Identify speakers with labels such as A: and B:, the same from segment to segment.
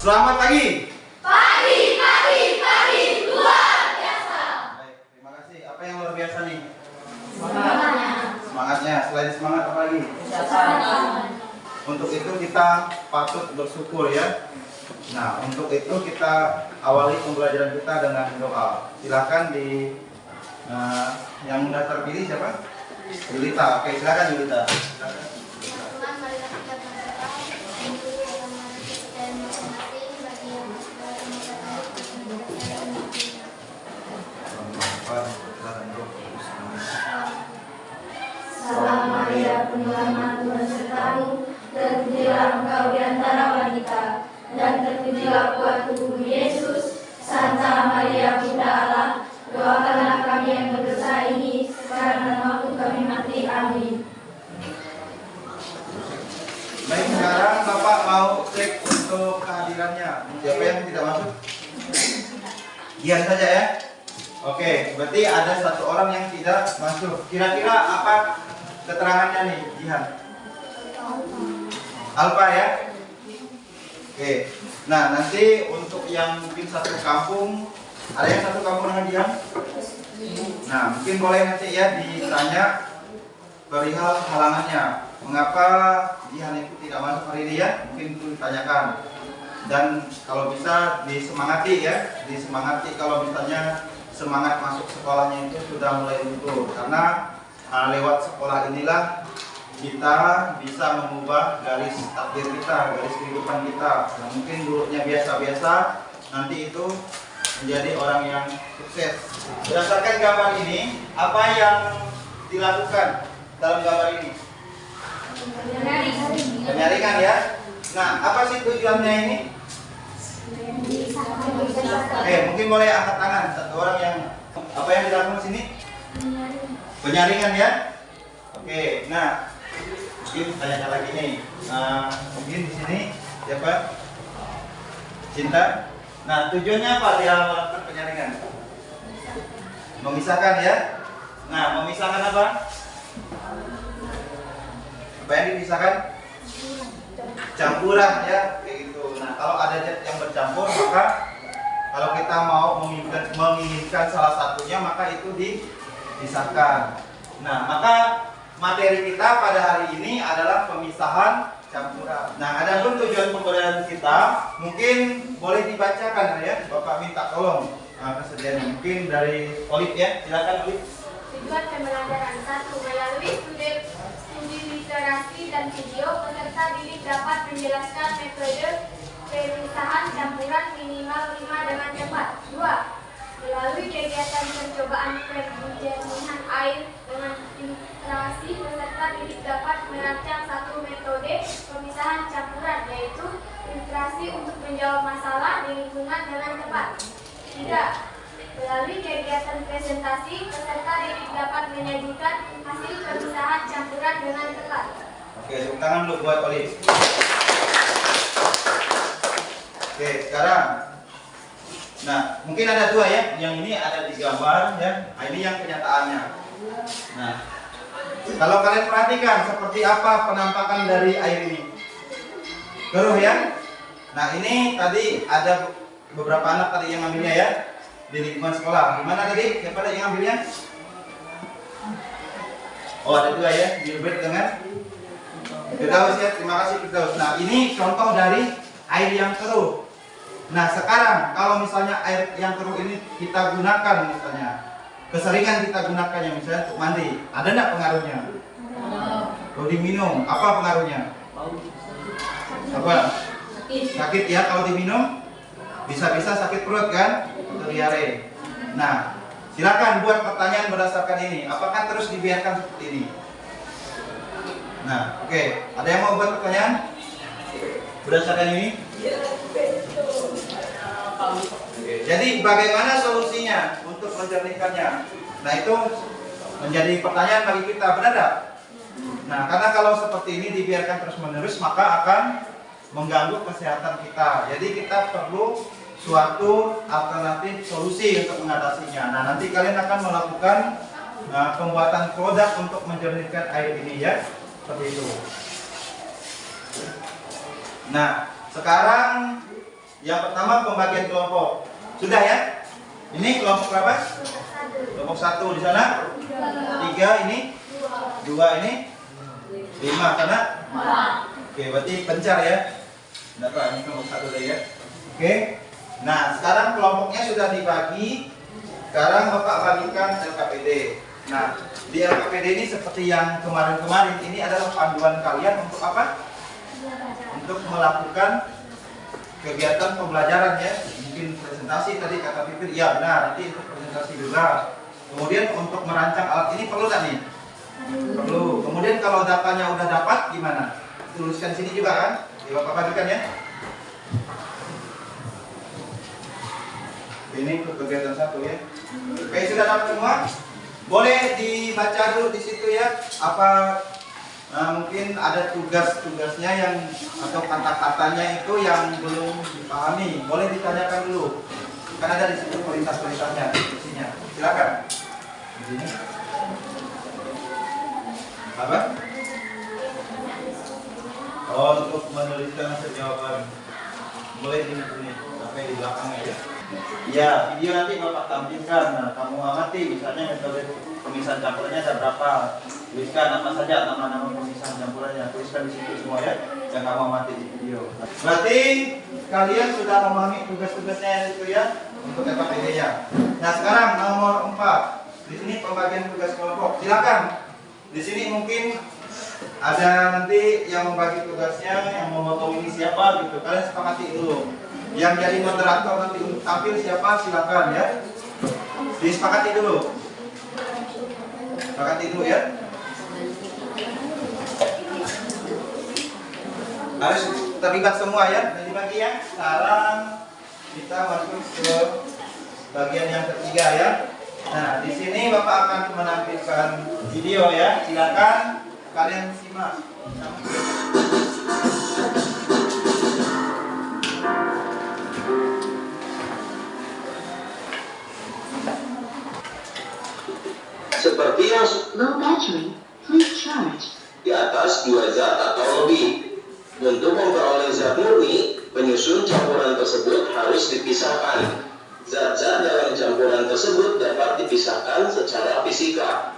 A: Selamat pagi.
B: Pagi, luar biasa.
A: Baik, terima kasih. Apa yang luar biasa nih?
B: Semangatnya.
A: Semangatnya. Selain semangat apa lagi?
B: Kesadaran.
A: Untuk itu kita patut bersyukur ya. Nah, untuk itu kita awali pembelajaran kita dengan doa. Silakan di yang sudah terpilih siapa? Yulita. Oke, silakan Yulita. Silakan.
C: Tuhan, marilah kita berdoa untuk yang mana kepercayaan masing-masing bagi yang masuk dalam masa
B: Salam Maria, penuh rahmat Tuhan sertamu, terpujilah engkau di antara wanita, dan terpujilah buah tubuhmu Yesus. Santa Maria, Bunda Allah, doakanlah kami yang berdosa ini sekarang dan waktu kami mati. Amin.
A: Baik, sekarang Bapak mau cek untuk kehadirannya. Siapa yang tidak masuk? Dian saja ya. Oke, berarti ada satu orang yang tidak masuk. Kira-kira apa keterangannya nih, Jihan? Alfa ya. Oke. Nah, nanti untuk yang mungkin satu kampung, ada yang satu kampung dengan Jihan? Nah, mungkin boleh nanti ya ditanya perihal halangannya. Mengapa Jihan itu tidak masuk hari ini ya? Mungkin itu ditanyakan. Dan kalau bisa disemangati ya, disemangati kalau misalnya semangat masuk sekolahnya itu sudah mulai luntur, karena lewat sekolah inilah kita bisa mengubah garis takdir kita, garis kehidupan kita. Nah, mungkin dulunya biasa-biasa, nanti itu menjadi orang yang sukses. Berdasarkan gambar ini, apa yang dilakukan dalam gambar ini? Penyaringan ya. Nah, apa sih tujuannya ini? Oke, mungkin boleh angkat tangan satu orang yang apa yang dilakukan sini? Penyaringan ya. Oke, nah mungkin tanyakan lagi nih. Mungkin di sini siapa? Cinta. Nah, tujuannya apa dia melakukan penyaringan? Memisahkan ya. Nah, memisahkan apa? Apa yang dipisahkan? Campuran ya, kayak gitu. Nah, kalau ada zat yang bercampur, maka kalau kita mau menginginkan salah satunya, maka itu dipisahkan. Nah, maka materi kita pada hari ini adalah pemisahan campuran. Nah, ada pun tujuan pembelajaran kita, mungkin boleh dibacakan ya. Bapak minta tolong kesediaannya. Mungkin dari Olip ya, silakan Olip.
C: Tujuan pembelajaran 1. Melalui studi literasi dan video, peserta didik dapat menjelaskan metode pemisahan campuran minimal 5 dengan cepat. 2. Melalui kegiatan percobaan penjernihan air dengan filtrasi, peserta didik dapat merancang satu metode pemisahan campuran, yaitu filtrasi untuk menjawab masalah di lingkungan dengan cepat. 3. Melalui kegiatan presentasi, peserta didik dapat menyajikan hasil pemisahan campuran dengan tepat.
A: Oke, tepuk tangan dulu buat Olip. Oke, sekarang nah, mungkin ada dua ya. Yang ini ada di gambar ya. Nah, ini yang kenyataannya. Nah, kalau kalian perhatikan seperti apa penampakan dari air ini. Keruh ya. Nah, ini tadi ada beberapa anak tadi yang ngambilnya ya di lingkungan sekolah. Gimana tadi? Siapa tadi yang ngambilnya? Oh, ada dua ya. Gilbert dengan Firdaus ya. Terima kasih Firdaus. Nah, ini contoh dari air yang keruh. Nah, sekarang kalau misalnya air yang keruh ini kita gunakan, misalnya keseringan kita gunakannya misalnya untuk mandi, ada enggak pengaruhnya? Kalau diminum, apa pengaruhnya? Apa? Sakit ya kalau diminum? Bisa-bisa sakit perut kan? Atau diare. Nah, silakan buat pertanyaan berdasarkan ini. Apakah terus dibiarkan seperti ini? Nah, oke. Ada yang mau buat pertanyaan berdasarkan ini? Jadi bagaimana solusinya untuk menjernihkannya? Nah, itu menjadi pertanyaan bagi kita, benar tidak? Nah, karena kalau seperti ini dibiarkan terus-menerus, maka akan mengganggu kesehatan kita. Jadi kita perlu suatu alternatif solusi untuk mengatasinya. Nah, nanti kalian akan melakukan pembuatan produk untuk menjernihkan air ini ya, seperti itu. Nah, sekarang Yang pertama pembagian kelompok. Sudah ya? Ini kelompok berapa? Kelompok 1 di sana. 3 ini. 2 ini. 5 sana. Oke, berarti pencar ya. Dapat ini kelompok 1 tadi ya. Oke. Nah, sekarang kelompoknya sudah dibagi. Sekarang Bapak bagikan LKPD. Nah, di LKPD ini seperti yang kemarin-kemarin, ini adalah panduan kalian untuk apa? Untuk melakukan kegiatan pembelajaran ya. Mungkin presentasi tadi kata Pipir, iya benar, nanti untuk presentasi juga. Kemudian untuk merancang alat ini perlu tak nih? Perlu. Kemudian kalau datanya udah dapat gimana? Tuliskan sini juga kan? Ya, Bapak bagikan ya. Ini untuk kegiatan 1 ya. Oke, sudah dapat semua? Boleh dibaca dulu di situ ya. Apa mungkin ada tugas-tugasnya yang atau kata-katanya itu yang belum dipahami. Boleh ditanyakan dulu. Kan ada di situ perintah-perintahnya, isinya. Silakan. Di sini. Apa? Oh, untuk menuliskan hasil jawaban. Boleh di sini sampai di belakangnya ya. Ya, video nanti Bapak tampilkan. Nah, kamu amati misalnya metode pemisahan campurannya ada berapa. Tuliskan apa saja nama-nama pemisahan campurannya. Tuliskan di situ semua ya. Yang kamu amati di video. Berarti kalian sudah memahami tugas-tugasnya itu ya untuk LKPD-nya. Nah, sekarang nomor 4. Di sini pembagian tugas kelompok. Silakan. Di sini mungkin ada nanti yang membagi tugasnya, yang memotong ini siapa gitu. Kalian sepakati dulu. Yang jadi moderator nanti untuk tampil siapa silakan ya. Disepakati dulu. Sepakati dulu ya. Harus terlibat semua ya. Dan dibagi ya. Sekarang kita masuk ke bagian yang ketiga ya. Nah, di sini Bapak akan menampilkan video ya. Silakan kalian simak.
D: Seperti yang
E: Low battery, please charge.
D: di atas 2 zat atau lebih. Untuk memperoleh zat murni, penyusun campuran tersebut harus dipisahkan. Zat-zat dalam campuran tersebut dapat dipisahkan secara fisika.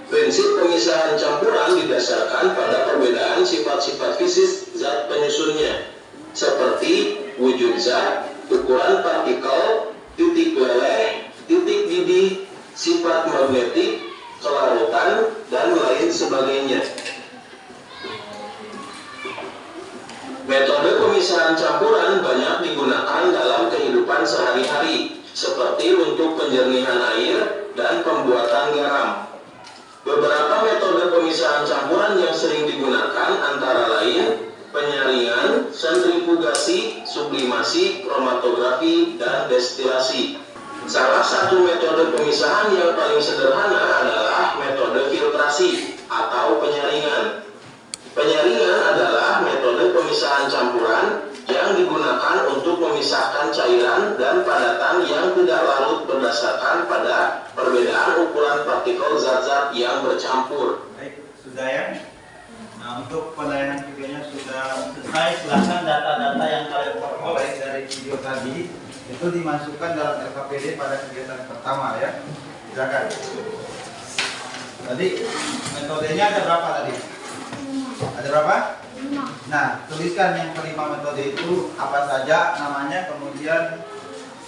D: Prinsip pemisahan campuran didasarkan pada perbedaan sifat-sifat fisik zat penyusunnya, seperti wujud zat, ukuran partikel, titik leleh, titik didih, sifat magnetik, kelarutan, dan lain sebagainya. Metode pemisahan campuran banyak digunakan dalam kehidupan sehari-hari, seperti untuk penjernihan air dan pembuatan garam. Beberapa metode pemisahan campuran yang sering digunakan antara lain penyaringan, sentrifugasi, sublimasi, kromatografi, dan destilasi. Salah satu metode pemisahan yang paling sederhana adalah metode filtrasi atau penyaringan. Penyaringan adalah metode pemisahan campuran yang digunakan untuk memisahkan cairan dan padatan yang tidak larut berdasarkan pada perbedaan ukuran partikel zat-zat yang bercampur.
A: Baik, sudah ya. Nah, untuk penilaian videonya sudah selesai. Silahkan data-data yang kalian peroleh dari video tadi itu dimasukkan dalam LKPD pada kegiatan pertama ya. Silakan. Tadi metodenya ada berapa tadi? Ada berapa? 5. Nah, tuliskan yang kelima metode itu apa saja namanya, kemudian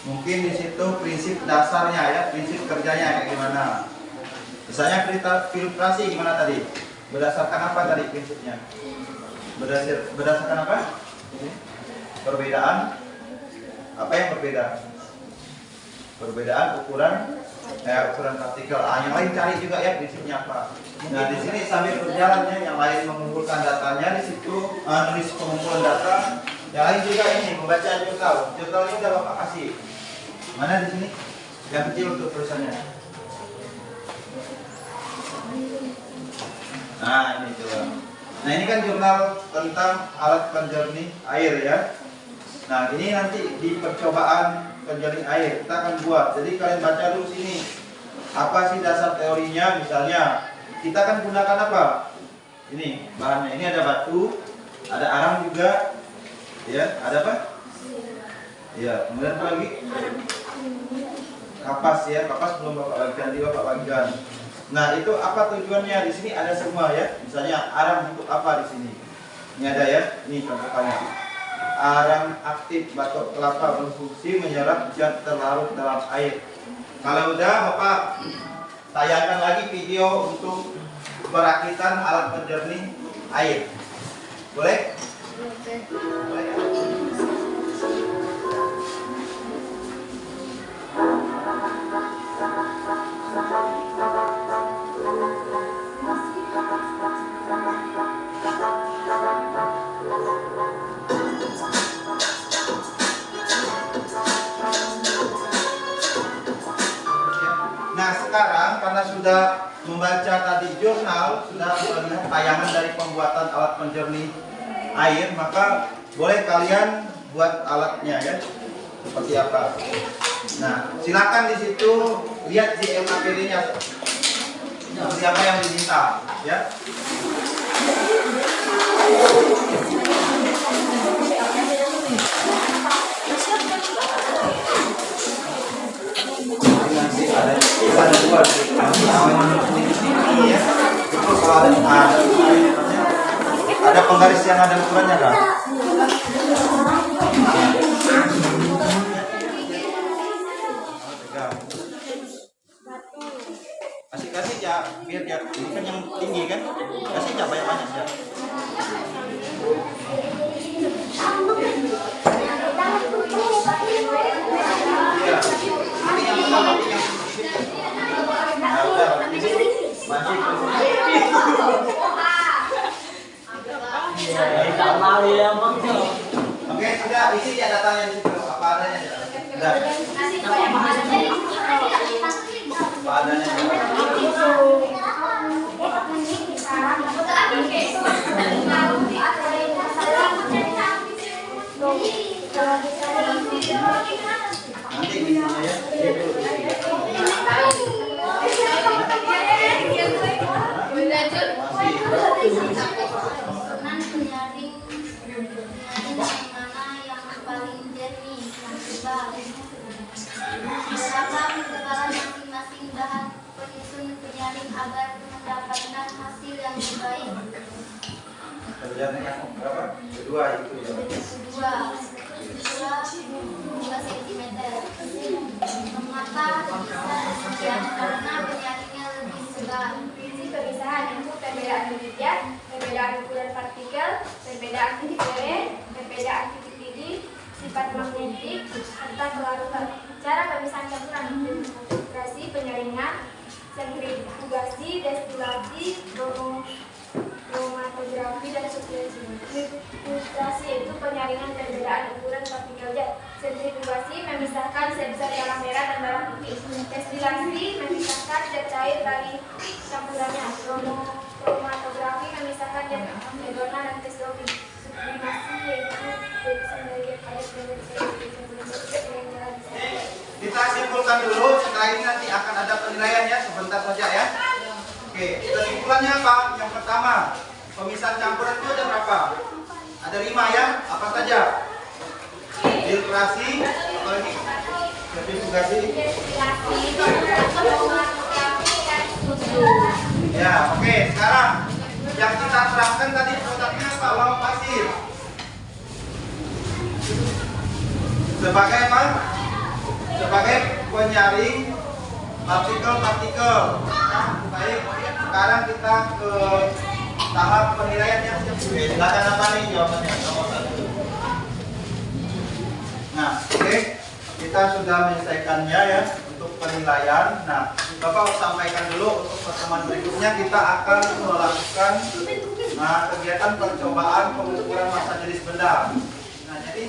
A: mungkin di situ prinsip dasarnya ya, prinsip kerjanya kayak gimana. Misalnya filtrasi gimana tadi? Berdasarkan apa tadi prinsipnya? Berdasarkan apa? Perbedaan. Apa yang berbeda? Perbedaan ukuran partikel. Yang lain cari juga ya prinsipnya apa. Nah, di sini sambil berjalannya yang lain mengumpulkan datanya di situ, nulis pengumpulan data. Yang lain juga ini membaca jurnal. Jurnalnya udah Bapak kasih. Mana di sini? Yang kecil untuk tulisannya. Nah, ini coba. Nah, ini kan jurnal tentang alat penjernih air ya. Nah, ini nanti di percobaan penjernih air kita akan buat. Jadi kalian baca dulu sini. Apa sih dasar teorinya? Misalnya kita akan gunakan apa? Ini bahannya. Ini ada batu, ada arang juga, ya. Ada apa? Ya, kemudian apa lagi? Kapas ya, kapas belum Bapak bagikan, di Bapak bagikan. Nah, itu apa tujuannya? Di sini ada semua ya. Misalnya arang untuk apa di sini? Ini ada ya, ini contohnya. Arang aktif batok kelapa berfungsi menyerap zat terlarut dalam air. Kalau udah Bapak tayangkan lagi video untuk perakitan alat penjernih air. Boleh? Boleh ya? Nah, sekarang karena sudah membaca tadi jurnal, sudah melihat tayangan dari pembuatan alat penjernih air, maka boleh kalian buat alatnya ya. Seperti apa? Nah, silakan di situ lihat JMAPD-nya. Seperti apa yang diminta, ya. Nanti ada dua, ya. Itu kalau ada penggaris yang ada ukurannya kan? Kasih ya, biar dia ini kan yang tinggi kan, kasih ya banyak-banyak ya. Iya, ini yang pertama ini yang nah, udah, masih oke, sudah isi ya datanya di situ, apa adanya ya. Udah. Apa adanya ya. Nanti isinya ya.
B: Masing-masing bahan penyusun penyaring agar mendapatkan hasil yang terbaik.
A: Kerjaan yang berapa? Kedua itu ya.
B: Kedua 2 cm. Mengapa bisa demikian? Karena penyaringnya lebih segar.
C: Prinsip pemisahan itu perbedaan ketinggian, perbedaan ukuran partikel, perbedaan titik lele, perbedaan titik didih, sifat magnetik, serta kelarutan. Cara pemisahan campuran filtrasi, penyaringan, sentrifugasi, destilasi, kromatografi, dan sublimasi. Filtrasi itu penyaringan perbedaan ukuran partikel zat. Sentrifugasi memisahkan zat-zat darah merah dan darah putih. Destilasi memisahkan zat cair dari campurannya. Kromatografi memisahkan zat medona dan tesdofi. Sublimasi yaitu dari padat dan
A: Kita simpulkan dulu, setelah ini nanti akan ada penilaian ya, sebentar saja ya. Oke, kesimpulannya apa? Yang pertama, pemisahan campuran itu ada berapa? Ada 5 ya, apa saja? Filtrasi, apa lagi? Sentrifugasi. Ya, oke. Sekarang yang kita terapkan tadi produknya apa? Laut pasir. Sebagai apa? Sebagai penyaring partikel-partikel. Baik, sekarang kita ke tahap penilaiannya. Silakan apa nih jawabannya? Nomor 1. Nah, oke, kita sudah menyelesaikannya ya untuk penilaian. Nah, Bapak sampaikan dulu untuk pertemuan berikutnya kita akan melakukan kegiatan percobaan pengukuran massa jenis benda. Nah, jadi